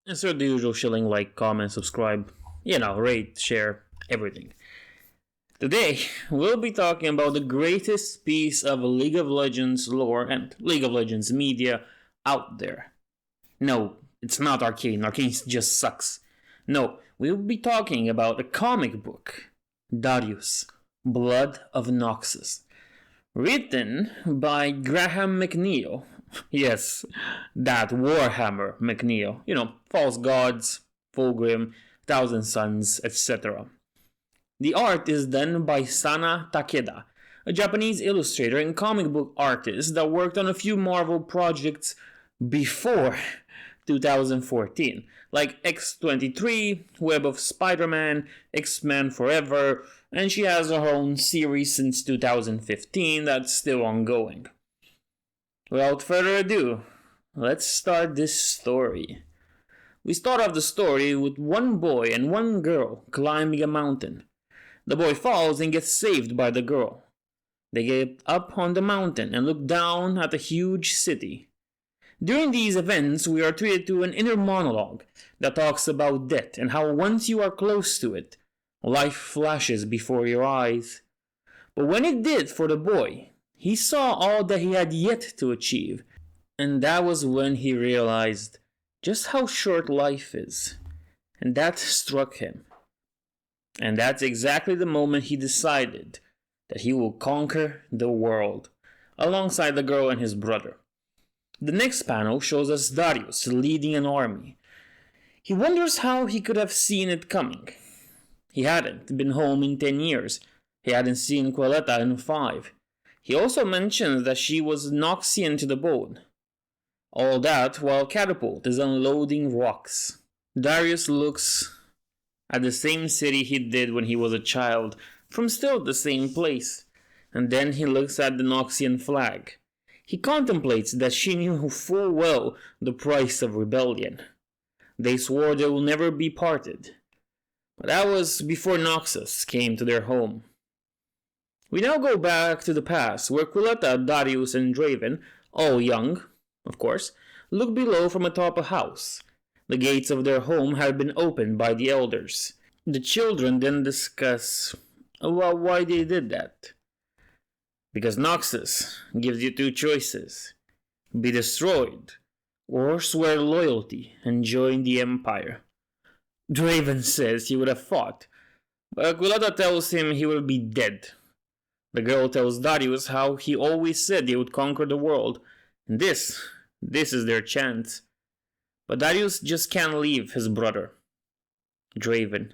Insert the usual shilling, like, comment, subscribe, rate, share, everything. Today, we'll be talking about the greatest piece of League of Legends lore and League of Legends media out there. No, it's not Arcane. Arcane just sucks. No, we'll be talking about a comic book, Darius, Blood of Noxus, written by Graham McNeil. Yes, that Warhammer McNeil. False Gods, Fulgrim, Thousand Suns, etc. The art is done by Sana Takeda, a Japanese illustrator and comic book artist that worked on a few Marvel projects before 2014, like X-23, Web of Spider-Man, X-Men Forever, and she has her own series since 2015 that's still ongoing. Without further ado, let's start this story. We start off the story with one boy and one girl climbing a mountain. The boy falls and gets saved by the girl. They get up on the mountain and look down at a huge city. During these events, we are treated to an inner monologue that talks about death and how once you are close to it, life flashes before your eyes. But when it did for the boy, he saw all that he had yet to achieve, and that was when he realized just how short life is. And that struck him. And that's exactly the moment he decided that he will conquer the world, alongside the girl and his brother. The next panel shows us Darius leading an army. He wonders how he could have seen it coming. He hadn't been home in 10 years. He hadn't seen Quilletta in 5. He also mentions that she was Noxian to the bone. All that while Catapult is unloading rocks. Darius looks at the same city he did when he was a child, from still the same place, and then he looks at the Noxian flag. He contemplates that she knew full well the price of rebellion. They swore they will never be parted. But that was before Noxus came to their home. We now go back to the past, where Quilletta, Darius, and Draven, all young, of course, look below from atop a house. The gates of their home had been opened by the elders. The children then discuss why they did that. Because Noxus gives you two choices: be destroyed, or swear loyalty and join the Empire. Draven says he would have fought, but Quilletta tells him he will be dead. The girl tells Darius how he always said they would conquer the world, and this is their chance. But Darius just can't leave his brother. Draven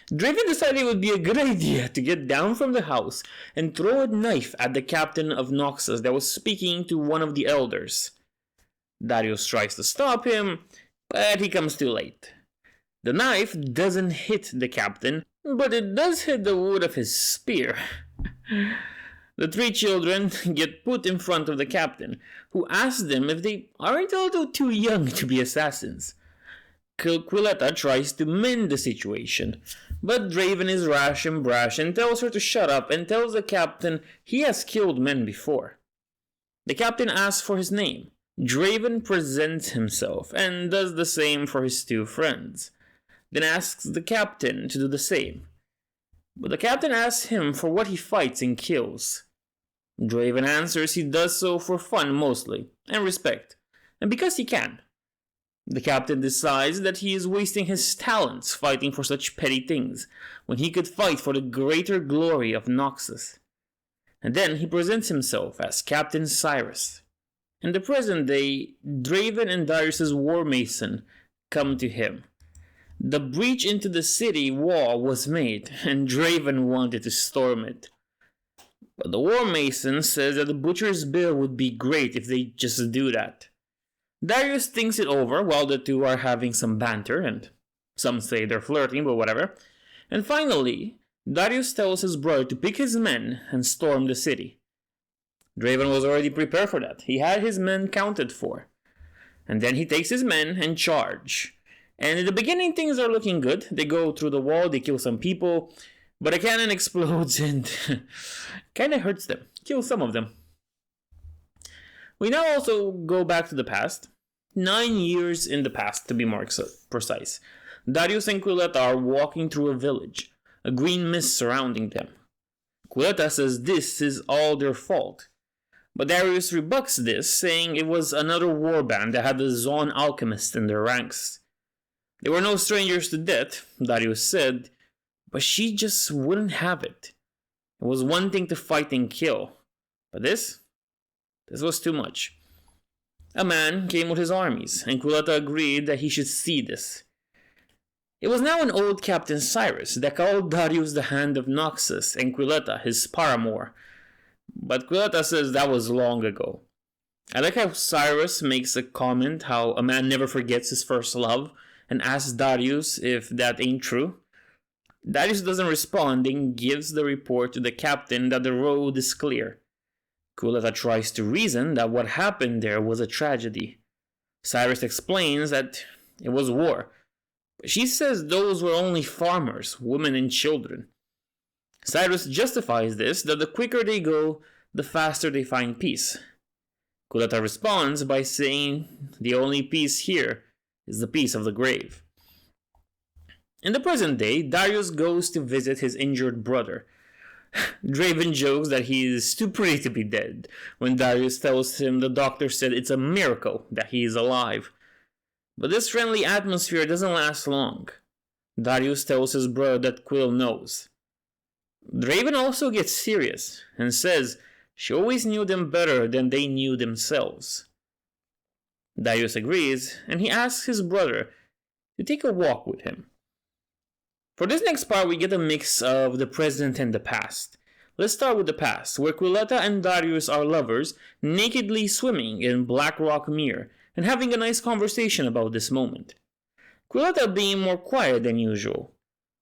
decided it would be a good idea to get down from the house and throw a knife at the captain of Noxus that was speaking to one of the elders. Darius tries to stop him, but he comes too late. The knife doesn't hit the captain, but it does hit the wood of his spear. The three children get put in front of the captain, who asks them if they aren't a little too young to be assassins. Quilletta tries to mend the situation, but Draven is rash and brash and tells her to shut up and tells the captain he has killed men before. The captain asks for his name. Draven presents himself and does the same for his two friends, then asks the captain to do the same. But the captain asks him for what he fights and kills. Draven answers he does so for fun mostly, and respect, and because he can. The captain decides that he is wasting his talents fighting for such petty things, when he could fight for the greater glory of Noxus. And then he presents himself as Captain Cyrus. In the present day, Draven and Darius' War Mason come to him. The breach into the city wall was made, and Draven wanted to storm it. But the War Mason says that the Butcher's Bill would be great if they just do that. Darius thinks it over while the two are having some banter, and some say they're flirting, but whatever. And finally, Darius tells his brother to pick his men and storm the city. Draven was already prepared for that. He had his men counted for. And then he takes his men and charge. And in the beginning, things are looking good. They go through the wall, they kill some people, but a cannon explodes and kinda hurts them. Kills some of them. We now also go back to the past. 9 years in the past, to be more precise. Darius and Quilletta are walking through a village, a green mist surrounding them. Quilletta says this is all their fault, but Darius rebuts this, saying it was another warband that had the Zon alchemist in their ranks. They were no strangers to death, Darius said, but she just wouldn't have it. It was one thing to fight and kill, but this was too much. A man came with his armies, and Quilletta agreed that he should see this. It was now an old Captain Cyrus that called Darius the Hand of Noxus and Quilletta his paramour. But Quilletta says that was long ago. I like how Cyrus makes a comment how a man never forgets his first love and asks Darius if that ain't true. Darius doesn't respond and gives the report to the captain that the road is clear. Quilletta tries to reason that what happened there was a tragedy. Cyrus explains that it was war. But she says those were only farmers, women and children. Cyrus justifies this, that the quicker they go, the faster they find peace. Quilletta responds by saying the only peace here is the peace of the grave. In the present day, Darius goes to visit his injured brother. Draven jokes that he is too pretty to be dead, when Darius tells him the doctor said it's a miracle that he is alive. But this friendly atmosphere doesn't last long. Darius tells his brother that Quill knows. Draven also gets serious and says she always knew them better than they knew themselves. Darius agrees, and he asks his brother to take a walk with him. For this next part, we get a mix of the present and the past. Let's start with the past, where Quilletta and Darius are lovers, nakedly swimming in Black Rock Mere, and having a nice conversation about this moment. Quilletta being more quiet than usual.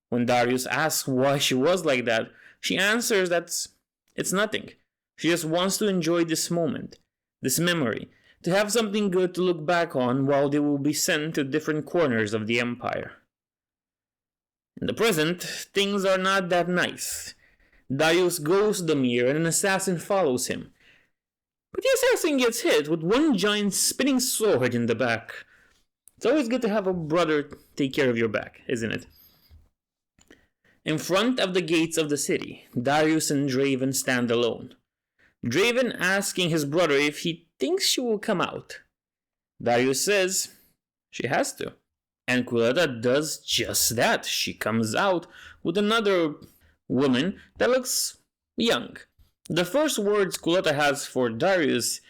When Darius asks why she was like that, she answers that it's nothing. She just wants to enjoy this moment, this memory, to have something good to look back on while they will be sent to different corners of the Empire. In the present, things are not that nice. Darius goes to the mirror and an assassin follows him. But the assassin gets hit with one giant spinning sword in the back. It's always good to have a brother take care of your back, isn't it? In front of the gates of the city, Darius and Draven stand alone. Draven asking his brother if he thinks she will come out. Darius says she has to. And Quilletta does just that. She comes out with another woman that looks young. The first words Quilletta has for Darius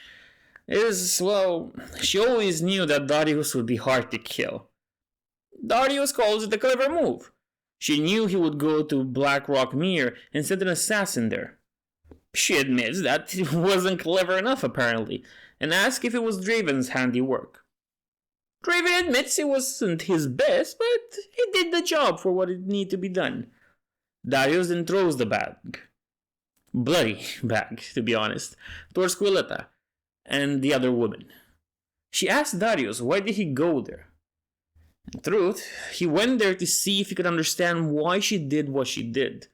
is, well, she always knew that Darius would be hard to kill. Darius calls it a clever move. She knew he would go to Black Rock Mere and send an assassin there. She admits that it wasn't clever enough, apparently, and asks if it was Draven's handiwork. Draven admits it wasn't his best, but he did the job for what it needed to be done. Darius then throws the bag. Bloody bag, to be honest, towards Quilletta and the other woman. She asks Darius why did he go there. In truth, he went there to see if he could understand why she did what she did.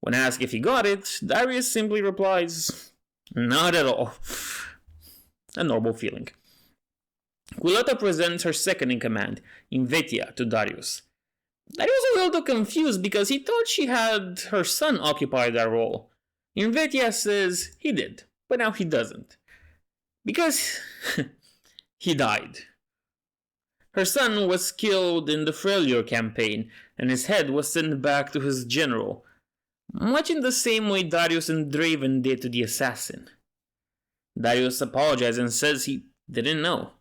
When asked if he got it, Darius simply replies, not at all. A normal feeling. Quilletta presents her second in command, Invetia, to Darius. Darius was a little confused because he thought she had her son occupy that role. Invetia says he did, but now he doesn't. Because he died. Her son was killed in the Freljord campaign, and his head was sent back to his general, much in the same way Darius and Draven did to the assassin. Darius apologizes and says he didn't know.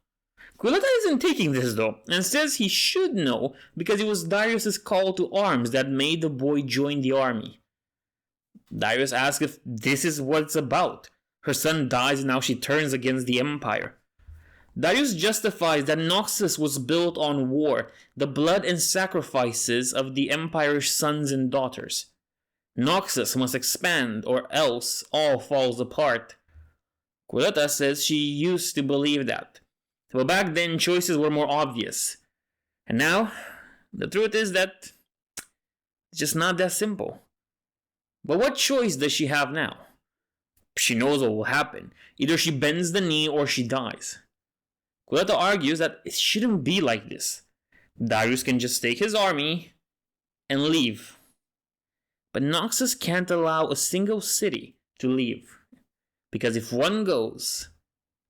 Quilletta isn't taking this though, and says he should know because it was Darius' call to arms that made the boy join the army. Darius asks if this is what it's about. Her son dies and now she turns against the Empire. Darius justifies that Noxus was built on war, the blood and sacrifices of the Empire's sons and daughters. Noxus must expand or else all falls apart. Quilletta says she used to believe that. But back then choices were more obvious. And now, the truth is that it's just not that simple. But what choice does she have now? She knows what will happen. Either she bends the knee or she dies. Quilletta argues that it shouldn't be like this. Darius can just take his army and leave. But Noxus can't allow a single city to leave. Because if one goes,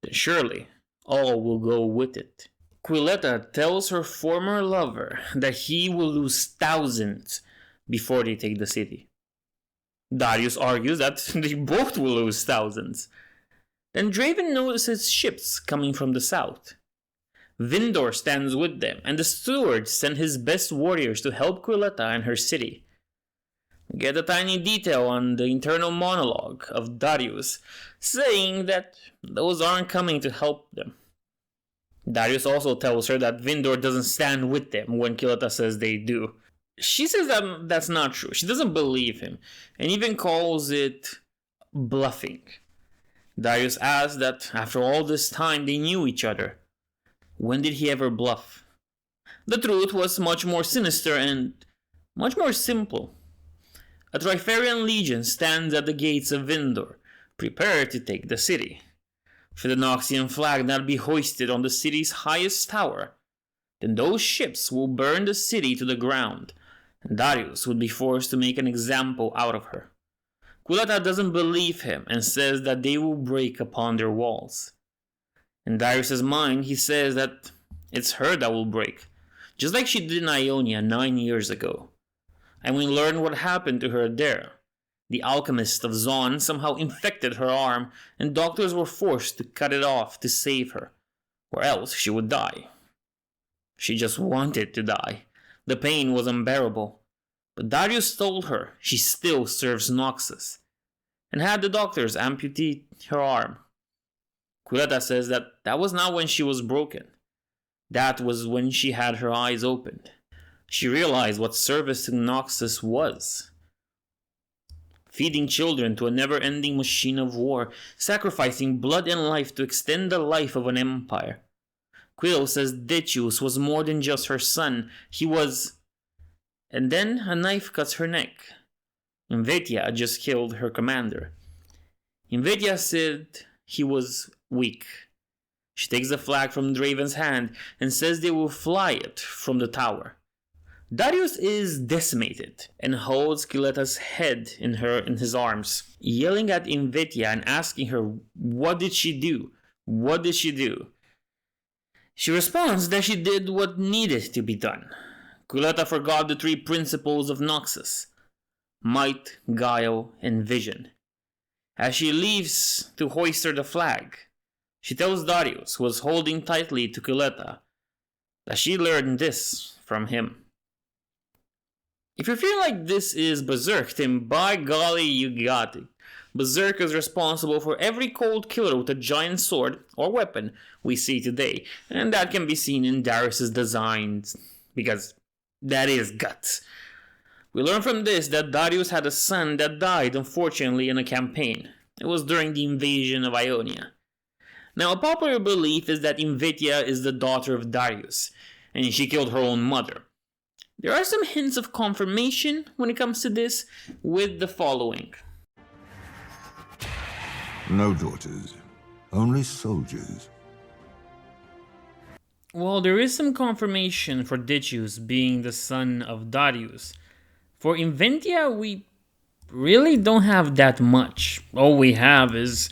then surely all will go with it. Quilletta tells her former lover that he will lose thousands before they take the city. Darius argues that they both will lose thousands. Then Draven notices ships coming from the south. Vindor stands with them, and the steward sent his best warriors to help Quilletta and her city. We get a tiny detail on the internal monologue of Darius, saying that those aren't coming to help them. Darius also tells her that Vindor doesn't stand with them when Quilletta says they do. She says that that's not true. She doesn't believe him, and even calls it bluffing. Darius asks that after all this time they knew each other. When did he ever bluff? The truth was much more sinister and much more simple. A Trifarian legion stands at the gates of Vindor, prepared to take the city. Should the Noxian flag not be hoisted on the city's highest tower, then those ships will burn the city to the ground, and Darius would be forced to make an example out of her. Quilletta doesn't believe him and says that they will break upon their walls. In Darius' mind, he says that it's her that will break, just like she did in Ionia 9 years ago. And we learn what happened to her there. The alchemist of Zon somehow infected her arm, and doctors were forced to cut it off to save her, or else she would die. She just wanted to die. The pain was unbearable. But Darius told her she still serves Noxus, and had the doctors amputate her arm. Quilletta says that was not when she was broken. That was when she had her eyes opened. She realized what service to Noxus was. Feeding children to a never-ending machine of war, sacrificing blood and life to extend the life of an empire. Quill says Darius was more than just her son. He was... And then a knife cuts her neck. Invetia just killed her commander. Invetia said he was weak. She takes the flag from Draven's hand and says they will fly it from the tower. Darius is decimated and holds Quilletta's head in his arms, yelling at Invetia and asking her, what did she do? What did she do? She responds that she did what needed to be done. Quilletta forgot the 3 principles of Noxus: might, guile, and vision. As she leaves to hoist her the flag, she tells Darius, who was holding tightly to Quilletta, that she learned this from him. If you feel like this is Berserk, then by golly you got it. Berserk is responsible for every cold killer with a giant sword or weapon we see today, and that can be seen in Darius' designs, because that is guts. We learn from this that Darius had a son that died unfortunately in a campaign. It was during the invasion of Ionia. Now, a popular belief is that Invetia is the daughter of Darius, and she killed her own mother. There are some hints of confirmation when it comes to this, with the following. No daughters, only soldiers. Well, there is some confirmation for Darius being the son of Darius. For Inventia, we really don't have that much. All we have is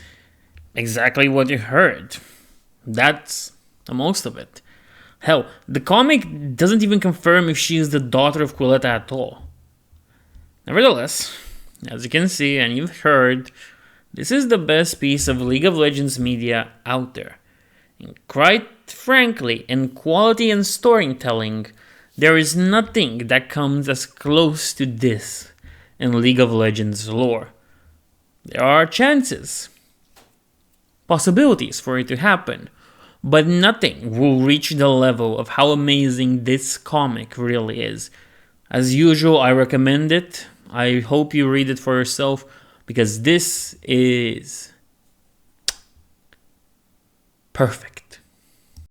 exactly what you heard. That's the most of it. Hell, the comic doesn't even confirm if she is the daughter of Quilletta at all. Nevertheless, as you can see and you've heard, this is the best piece of League of Legends media out there. And quite frankly, in quality and storytelling, there is nothing that comes as close to this in League of Legends lore. There are chances, possibilities for it to happen, but nothing will reach the level of how amazing this comic really is. As usual, I recommend it. I hope you read it for yourself, because this is perfect.